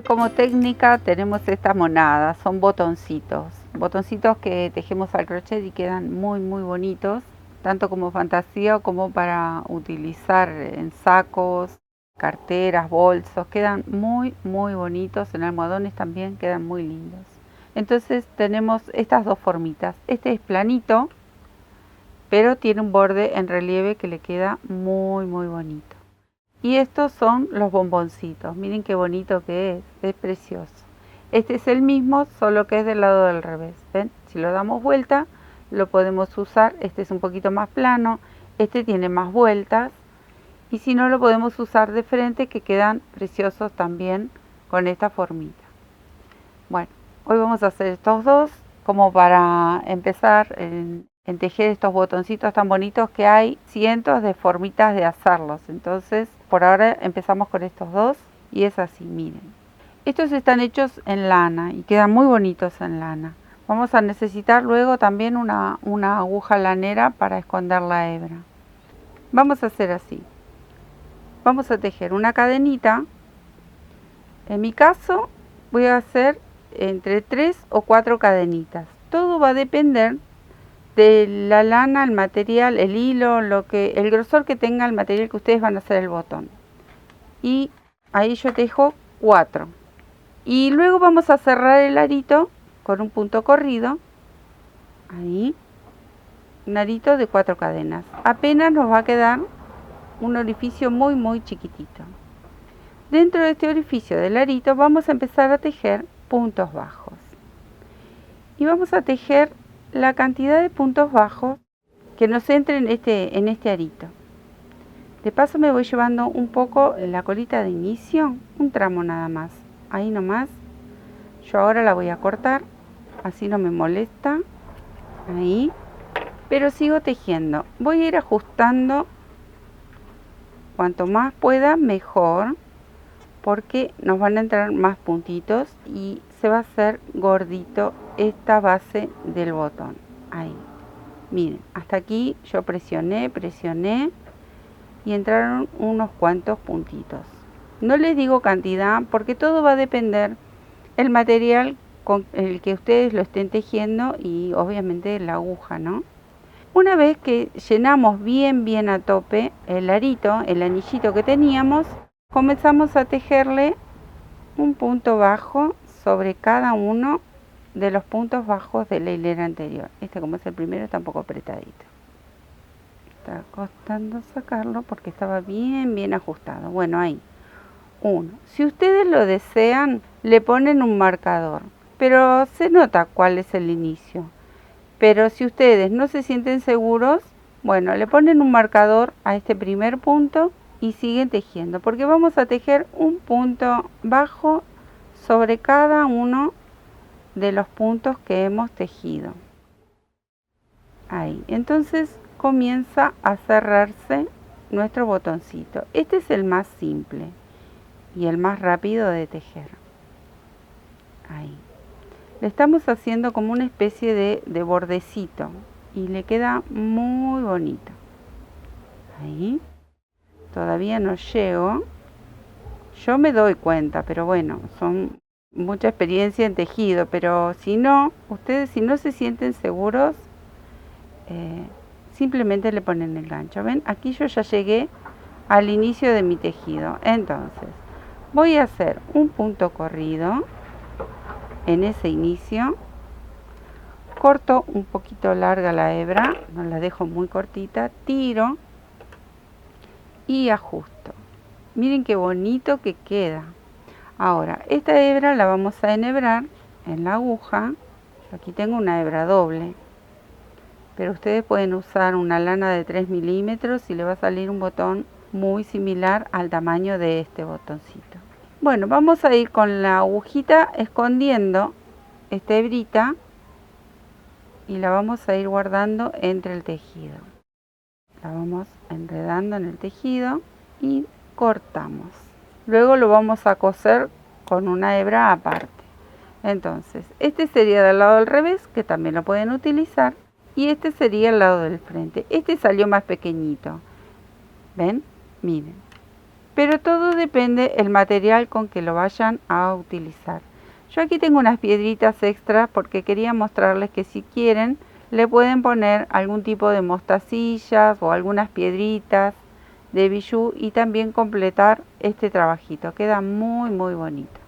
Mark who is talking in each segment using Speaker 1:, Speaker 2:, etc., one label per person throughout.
Speaker 1: Después, como técnica, tenemos estas monadas, son botoncitos. Botoncitos que tejemos al crochet y quedan muy bonitos, tanto como fantasía como para utilizar en sacos, carteras, bolsos. Quedan muy bonitos, en almohadones también quedan muy lindos. Entonces tenemos estas dos formitas. Este es planito, pero tiene un borde en relieve que le queda muy bonito. Y estos son los bomboncitos. Miren qué bonito que es precioso. Este es el mismo, solo que es del lado del revés. ¿Ven? Si lo damos vuelta, lo podemos usar. Este es un poquito más plano, este tiene más vueltas. Y si no, lo podemos usar de frente, que quedan preciosos también con esta formita. Bueno, hoy vamos a hacer estos dos como para empezar en tejer estos botoncitos tan bonitos, que hay cientos de formitas de hacerlos. Entonces, por ahora empezamos con estos dos y es así, miren. Estos están hechos en lana y quedan muy bonitos en lana. Vamos a necesitar luego también una aguja lanera para esconder la hebra. Vamos a hacer así. Vamos a tejer una cadenita. En mi caso voy a hacer entre 3 o 4 cadenitas. Todo va a depender de la lana, el material, el hilo, el grosor que tenga el material que ustedes van a hacer el botón. Y ahí yo tejo 4. Y luego vamos a cerrar el arito con un punto corrido. Ahí. Un arito de 4 cadenas. Apenas nos va a quedar un orificio muy chiquitito. Dentro de este orificio del arito vamos a empezar a tejer puntos bajos. Y vamos a tejer la cantidad de puntos bajos que nos entren en este arito. De paso me voy llevando un poco la colita de inicio, un tramo nada más, ahí nomás. Yo ahora la voy a cortar, así no me molesta, ahí. Pero sigo tejiendo, voy a ir ajustando cuanto más pueda mejor, porque nos van a entrar más puntitos y se va a hacer gordito esta base del botón. Ahí, miren, hasta aquí yo presioné y entraron unos cuantos puntitos. No les digo cantidad porque todo va a depender el material con el que ustedes lo estén tejiendo y obviamente la aguja, ¿no? Una vez que llenamos bien a tope el arito, el anillito que teníamos, comenzamos a tejerle un punto bajo sobre cada uno de los puntos bajos de la hilera anterior. Este, como es el primero, está un poco apretadito. Está costando sacarlo porque estaba bien ajustado. Bueno, ahí. 1. Si ustedes lo desean, le ponen un marcador, pero se nota cuál es el inicio. Pero si ustedes no se sienten seguros, bueno, le ponen un marcador a este primer punto y siguen tejiendo, porque vamos a tejer un punto bajo sobre cada uno de los puntos que hemos tejido. Ahí, entonces comienza a cerrarse nuestro botoncito. Este es el más simple y el más rápido de tejer. Ahí. Le estamos haciendo como una especie de bordecito y le queda muy bonito. Ahí. Todavía no llego. Yo me doy cuenta, pero bueno, son mucha experiencia en tejido, pero si no, ustedes si no se sienten seguros, simplemente le ponen el gancho. ¿Ven? Aquí yo ya llegué al inicio de mi tejido. Entonces, voy a hacer un punto corrido en ese inicio. Corto un poquito larga la hebra, no la dejo muy cortita, tiro y ajusto. Miren qué bonito que queda. Ahora, esta hebra la vamos a enhebrar en la aguja. Aquí tengo una hebra doble, pero ustedes pueden usar una lana de 3 milímetros y le va a salir un botón muy similar al tamaño de este botoncito. Bueno, vamos a ir con la agujita escondiendo esta hebrita y la vamos a ir guardando entre el tejido. La vamos enredando en el tejido y cortamos. Luego lo vamos a coser con una hebra aparte. Entonces, este sería del lado del revés, que también lo pueden utilizar, y este sería el lado del frente. Este salió más pequeñito. ¿Ven? Miren. pero todo depende del material con que lo vayan a utilizar. Yo aquí tengo unas piedritas extras porque quería mostrarles que si quieren le pueden poner algún tipo de mostacillas o algunas piedritas de bijou y también completar este trabajito. Queda muy bonito.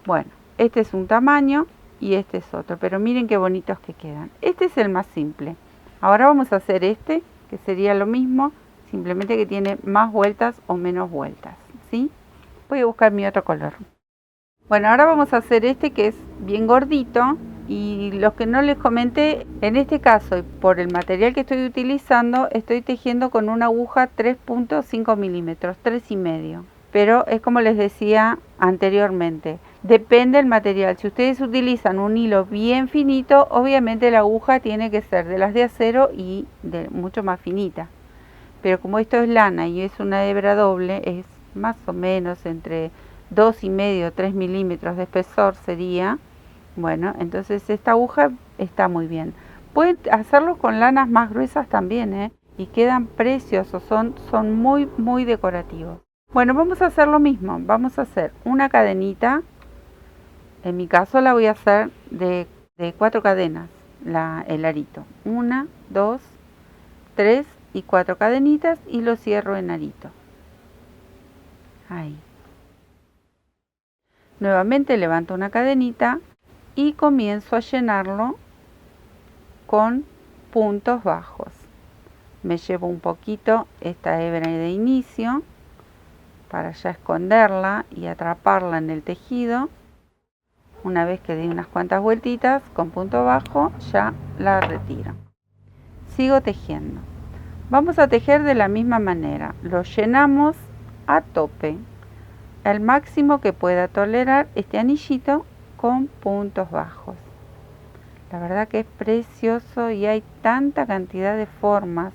Speaker 1: Bueno, este es un tamaño y este es otro, pero miren qué bonitos que quedan. Este es el más simple. Ahora vamos a hacer este, que sería lo mismo, simplemente que tiene más vueltas o menos vueltas, ¿sí? Voy a buscar mi otro color. Bueno, ahora vamos a hacer este que es bien gordito, y los que no les comenté, en este caso, por el material que estoy utilizando, estoy tejiendo con una aguja 3.5 milímetros, 3,5. Pero es como les decía anteriormente, depende del material. Si ustedes utilizan un hilo bien finito, obviamente la aguja tiene que ser de las de acero y de mucho más finita. Pero como esto es lana y es una hebra doble, es más o menos entre 2,5 3 milímetros de espesor sería. Bueno, entonces esta aguja está muy bien. Pueden hacerlo con lanas más gruesas también, y quedan preciosos, son muy decorativos. Bueno, vamos a hacer lo mismo. Vamos a hacer una cadenita. En mi caso la voy a hacer de 4 cadenas, el arito. 1, 2, 3 y 4 cadenitas y lo cierro en arito. Ahí. Nuevamente levanto una cadenita y comienzo a llenarlo con puntos bajos. Me llevo un poquito esta hebra de inicio para ya esconderla y atraparla en el tejido. Una vez que di unas cuantas vueltitas con punto bajo, ya la retiro. Sigo tejiendo. Vamos a tejer de la misma manera. Lo llenamos a tope, el máximo que pueda tolerar este anillito con puntos bajos. La verdad que es precioso y hay tanta cantidad de formas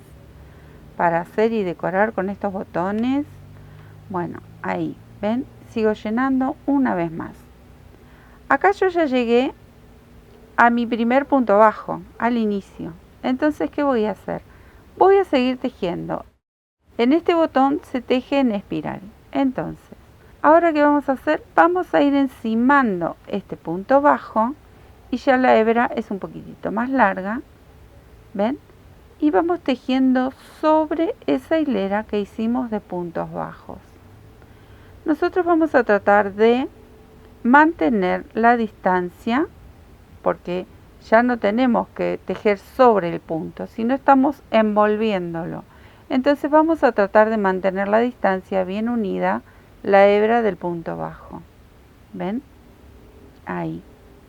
Speaker 1: para hacer y decorar con estos botones. Bueno, ahí, ¿ven? Sigo llenando una vez más. Acá yo ya llegué a mi primer punto bajo, al inicio. Entonces, ¿qué voy a hacer? Voy a seguir tejiendo. En este botón se teje en espiral. Entonces, ahora ¿qué vamos a hacer? Vamos a ir encimando este punto bajo y ya la hebra es un poquitito más larga. ¿Ven? Y vamos tejiendo sobre esa hilera que hicimos de puntos bajos. Nosotros vamos a tratar de mantener la distancia porque ya no tenemos que tejer sobre el punto, sino estamos envolviéndolo. Entonces vamos a tratar de mantener la distancia bien unida, la hebra del punto bajo. ¿Ven? Ahí.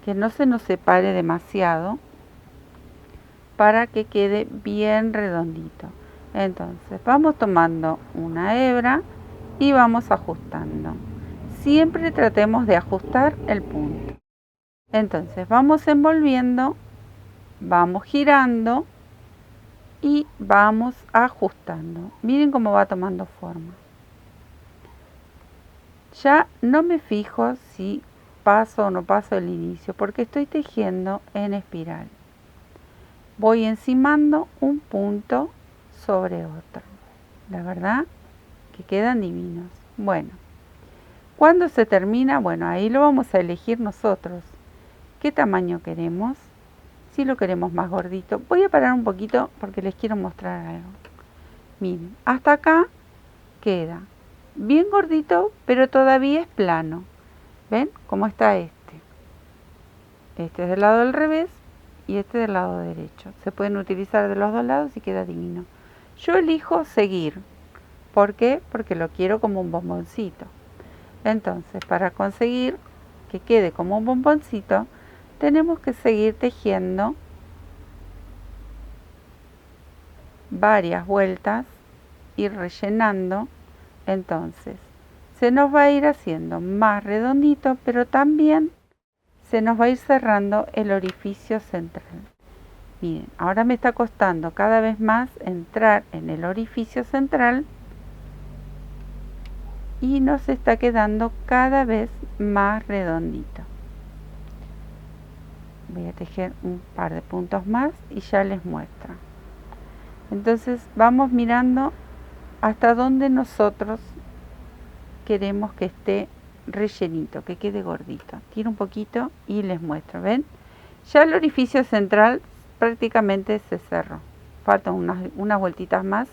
Speaker 1: Que no se nos separe demasiado para que quede bien redondito. Entonces vamos tomando una hebra y vamos ajustando. Siempre tratemos de ajustar el punto. Entonces vamos envolviendo, vamos girando y vamos ajustando. Miren cómo va tomando forma. Ya no me fijo si paso o no paso el inicio porque estoy tejiendo en espiral. Voy encimando un punto sobre otro. La verdad que quedan divinos. Bueno, cuando se termina, bueno, ahí lo vamos a elegir nosotros. ¿Qué tamaño queremos? Si lo queremos más gordito. Voy a parar un poquito porque les quiero mostrar algo. Miren, hasta acá queda bien gordito, pero todavía es plano. ¿Ven cómo está este? Este es del lado del revés y este del lado derecho. Se pueden utilizar de los dos lados y queda divino. Yo elijo seguir. ¿Por qué? Porque lo quiero como un bomboncito. Entonces, para conseguir que quede como un bomboncito, tenemos que seguir tejiendo varias vueltas y rellenando. Entonces se nos va a ir haciendo más redondito, pero también se nos va a ir cerrando el orificio central. Miren, ahora me está costando cada vez más entrar en el orificio central y nos está quedando cada vez más redondito. Voy a tejer un par de puntos más y ya les muestro. Entonces vamos mirando hasta donde nosotros queremos que esté rellenito, que quede gordito. Tiro un poquito y les muestro, ¿ven? Ya el orificio central prácticamente se cerró. Faltan unas vueltitas más.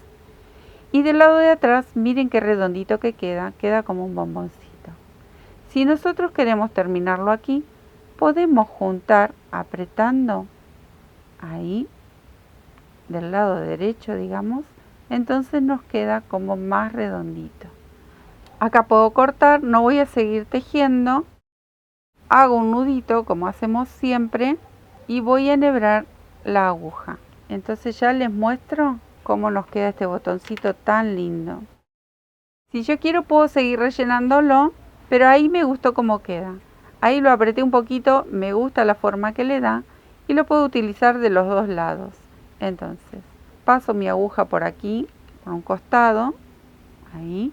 Speaker 1: Y del lado de atrás, miren qué redondito que queda como un bomboncito. Si nosotros queremos terminarlo aquí, podemos juntar apretando ahí, del lado derecho, digamos, entonces nos queda como más redondito. Acá puedo cortar, no voy a seguir tejiendo, hago un nudito como hacemos siempre y voy a enhebrar la aguja. Entonces ya les muestro cómo nos queda este botoncito tan lindo. Si yo quiero puedo seguir rellenándolo, pero ahí me gustó cómo queda. Ahí lo apreté un poquito, me gusta la forma que le da y lo puedo utilizar de los dos lados. Entonces paso mi aguja por aquí, por un costado, ahí,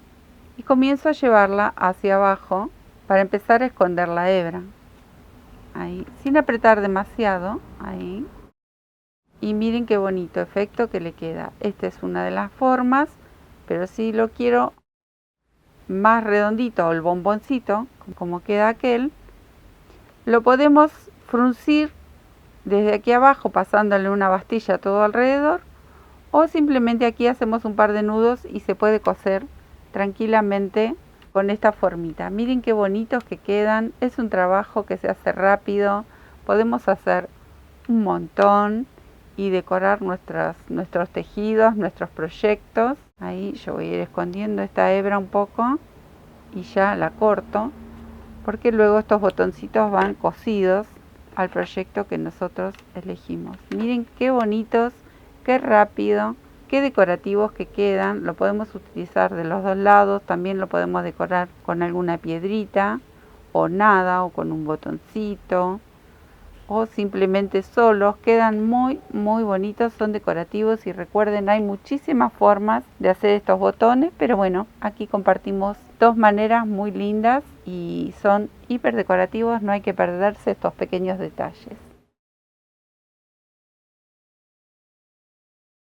Speaker 1: y comienzo a llevarla hacia abajo para empezar a esconder la hebra. Ahí, sin apretar demasiado, ahí. Y miren qué bonito efecto que le queda. Esta es una de las formas, pero si lo quiero más redondito o el bomboncito, como queda aquel, lo podemos fruncir desde aquí abajo pasándole una bastilla todo alrededor, o simplemente aquí hacemos un par de nudos y se puede coser tranquilamente con esta formita. Miren qué bonitos que quedan, es un trabajo que se hace rápido, podemos hacer un montón y decorar nuestros tejidos, nuestros proyectos. Ahí yo voy a ir escondiendo esta hebra un poco y ya la corto, porque luego estos botoncitos van cosidos al proyecto que nosotros elegimos. Miren qué bonitos, qué rápido, qué decorativos que quedan. Lo podemos utilizar de los dos lados, también lo podemos decorar con alguna piedrita o nada, o con un botoncito, o simplemente solos. Quedan muy bonitos, son decorativos y recuerden, hay muchísimas formas de hacer estos botones, pero bueno, aquí compartimos dos maneras muy lindas y son hiper decorativos, no hay que perderse estos pequeños detalles.